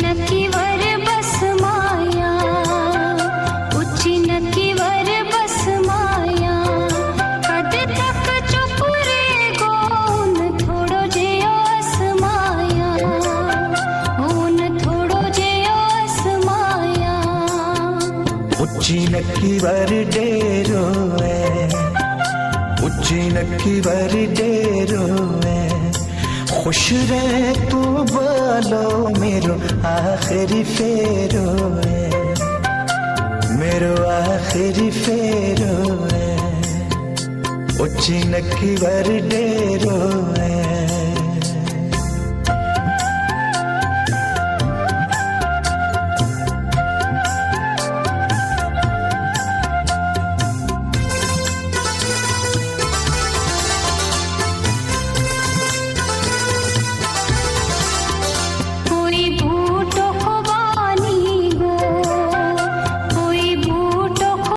नक्कीवर बस माया, ऊंची नक्कीवर बस माया, कद तक चुप रहेगो ऊन थोड़ो जेयो असमाया, ऊन थोड़ो जेयो असमाया। ऊंची नक्कीवर डेरो है, ऊंची नक्कीवर डेरो है, खुश रहे तू बोलो मेरो आखिरी फेरो है, मेरो आखिरी फेरो है, ऊंची नक्कीवर डेरो है।